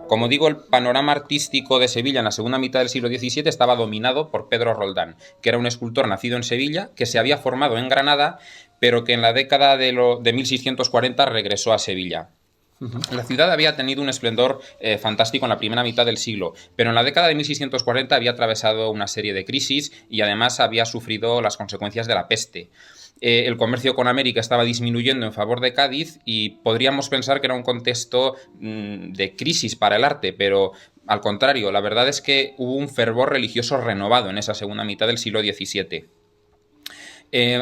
Como digo, el panorama artístico de Sevilla en la segunda mitad del siglo XVII estaba dominado por Pedro Roldán, que era un escultor nacido en Sevilla, que se había formado en Granada, pero que en la década de 1640 regresó a Sevilla. La ciudad había tenido un esplendor fantástico en la primera mitad del siglo, pero en la década de 1640 había atravesado una serie de crisis y además había sufrido las consecuencias de la peste. El comercio con América estaba disminuyendo en favor de Cádiz y podríamos pensar que era un contexto de crisis para el arte, pero al contrario, la verdad es que hubo un fervor religioso renovado en esa segunda mitad del siglo XVII.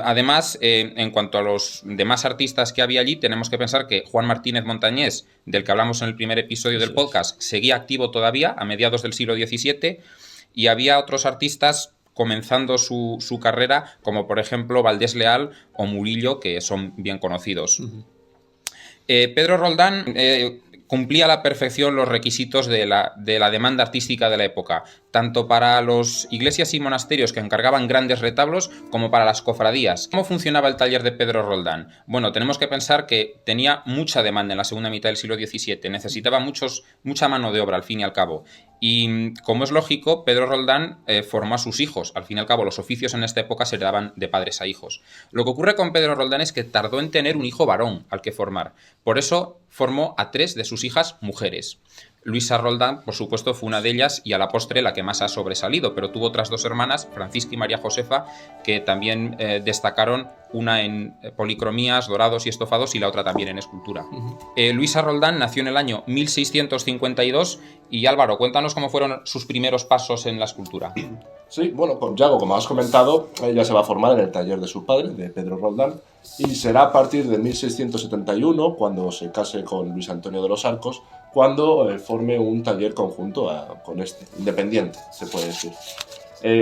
Además, en cuanto a los demás artistas que había allí, tenemos que pensar que Juan Martínez Montañés, del que hablamos en el primer episodio del podcast, seguía activo todavía a mediados del siglo XVII, y había otros artistas comenzando su carrera, como por ejemplo Valdés Leal o Murillo, que son bien conocidos. Pedro Roldán cumplía a la perfección los requisitos de la demanda artística de la época, tanto para las iglesias y monasterios que encargaban grandes retablos como para las cofradías. ¿Cómo funcionaba el taller de Pedro Roldán? Bueno, tenemos que pensar que tenía mucha demanda en la segunda mitad del siglo XVII, necesitaba mucha mano de obra al fin y al cabo. Y como es lógico, Pedro Roldán formó a sus hijos. Al fin y al cabo, los oficios en esta época se heredaban de padres a hijos. Lo que ocurre con Pedro Roldán es que tardó en tener un hijo varón al que formar. Por eso formó a 3 de sus hijas mujeres. Luisa Roldán, por supuesto, fue una de ellas y a la postre la que más ha sobresalido, pero tuvo otras 2 hermanas, Francisca y María Josefa, que también destacaron, una en policromías, dorados y estofados, y la otra también en escultura. Luisa Roldán nació en el año 1652 y Álvaro, cuéntanos cómo fueron sus primeros pasos en la escultura. Sí, bueno, con Yago, como has comentado, ella se va a formar en el taller de su padre, de Pedro Roldán, y será a partir de 1671, cuando se case con Luis Antonio de los Arcos, cuando forme un taller conjunto con este, independiente, se puede decir.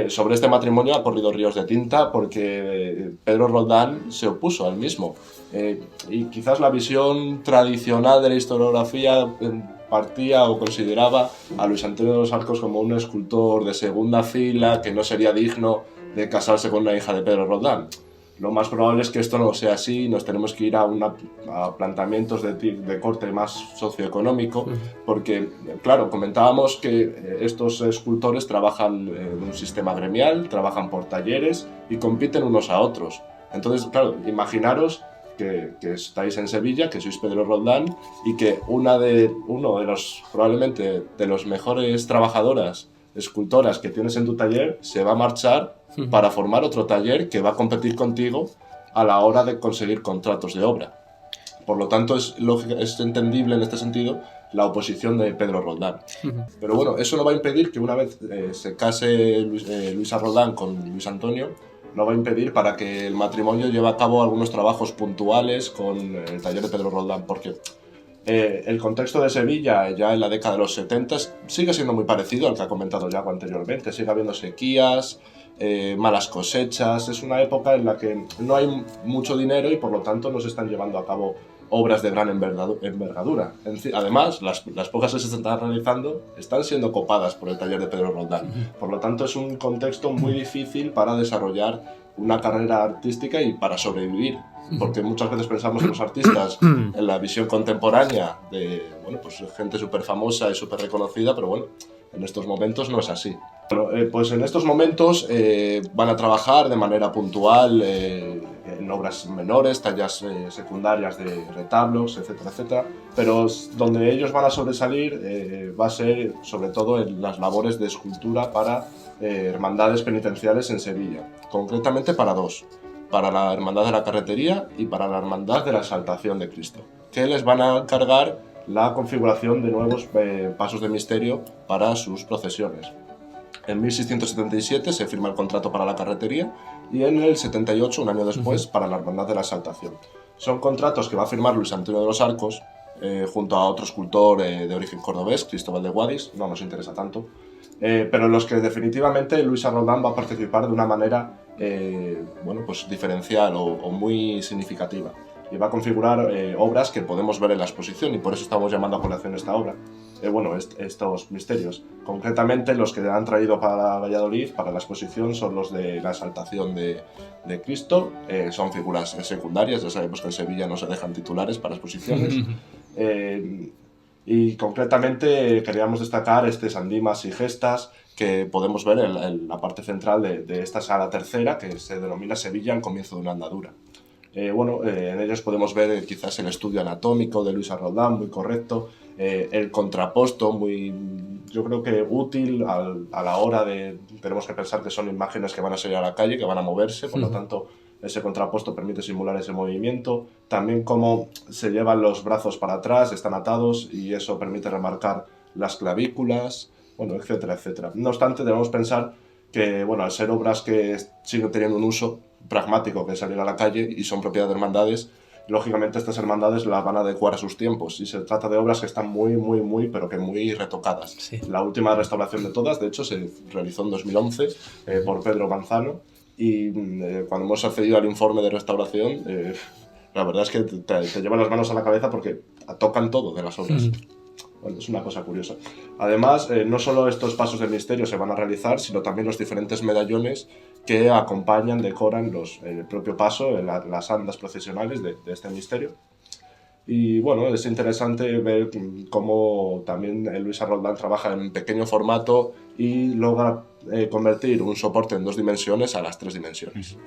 Sobre este matrimonio ha corrido ríos de tinta porque Pedro Roldán se opuso al mismo. Y quizás la visión tradicional de la historiografía partía o consideraba a Luis Antonio de los Arcos como un escultor de segunda fila que no sería digno de casarse con una hija de Pedro Roldán. Lo más probable es que esto no sea así, nos tenemos que ir a planteamientos de corte más socioeconómico, porque, claro, comentábamos que estos escultores trabajan en un sistema gremial, trabajan por talleres y compiten unos a otros. Entonces, claro, imaginaros que estáis en Sevilla, que sois Pedro Roldán y que uno de los, probablemente, de los mejores trabajadoras, escultoras que tienes en tu taller, se va a marchar para formar otro taller que va a competir contigo a la hora de conseguir contratos de obra. Por lo tanto, es entendible en este sentido la oposición de Pedro Roldán. Pero bueno, eso no va a impedir que una vez se case Luisa Roldán con Luis Antonio, no va a impedir para que el matrimonio lleve a cabo algunos trabajos puntuales con el taller de Pedro Roldán, porque el contexto de Sevilla ya en la década de los 70 sigue siendo muy parecido al que ha comentado Yago anteriormente. Sigue habiendo sequías, malas cosechas. Es una época en la que no hay mucho dinero y por lo tanto no se están llevando a cabo obras de gran envergadura. Además, las pocas que se están realizando están siendo copadas por el taller de Pedro Roldán. Por lo tanto, es un contexto muy difícil para desarrollar una carrera artística y para sobrevivir. Porque muchas veces pensamos que los artistas, en la visión contemporánea de pues gente súper famosa y súper reconocida, pero bueno, en estos momentos no es así. Bueno, pues en estos momentos van a trabajar de manera puntual en obras menores, tallas secundarias de retablos, etcétera, etcétera, pero donde ellos van a sobresalir va a ser sobre todo en las labores de escultura para hermandades penitenciales en Sevilla, concretamente para 2. Para la Hermandad de la Carretería y para la Hermandad de la Exaltación de Cristo, que les van a encargar la configuración de nuevos pasos de misterio para sus procesiones. En 1677 se firma el contrato para la Carretería y en el 78, un año después, para la Hermandad de la Exaltación. Son contratos que va a firmar Luis Antonio de los Arcos junto a otro escultor de origen cordobés, Cristóbal de Guadix, no nos interesa tanto, pero en los que definitivamente Luisa Roldán va a participar de una manera pues diferencial o muy significativa, y va a configurar obras que podemos ver en la exposición, y por eso estamos llamando a colación esta obra, estos misterios. Concretamente los que han traído para Valladolid, para la exposición, son los de la Exaltación de Cristo. Son figuras secundarias, ya sabemos que en Sevilla no se dejan titulares para exposiciones. Y concretamente queríamos destacar este Sandimas y Gestas que podemos ver en la parte central de esta sala tercera, que se denomina Sevilla, el comienzo de una andadura. En ellos podemos ver quizás el estudio anatómico de Luisa Roldán, muy correcto, el contraposto, muy, yo creo que útil a la hora de... Tenemos que pensar que son imágenes que van a salir a la calle, que van a moverse, por lo tanto ese contraposto permite simular ese movimiento. También cómo se llevan los brazos para atrás, están atados y eso permite remarcar las clavículas, bueno, etcétera, etcétera. No obstante, debemos pensar que, bueno, al ser obras que siguen teniendo un uso pragmático, que es salir a la calle y son propiedad de hermandades, lógicamente estas hermandades las van a adecuar a sus tiempos y se trata de obras que están pero que muy retocadas. Sí. La última restauración de todas, de hecho, se realizó en 2011 por Pedro Manzano y cuando hemos accedido al informe de restauración, la verdad es que te llevan las manos a la cabeza porque tocan todo de las obras. Bueno, es una cosa curiosa. Además, no solo estos pasos del misterio se van a realizar, sino también los diferentes medallones que acompañan, decoran el propio paso, las andas procesionales de este misterio. Y bueno, es interesante ver cómo también Luisa Roldán trabaja en pequeño formato y logra convertir un soporte en 2 dimensiones a las 3 dimensiones.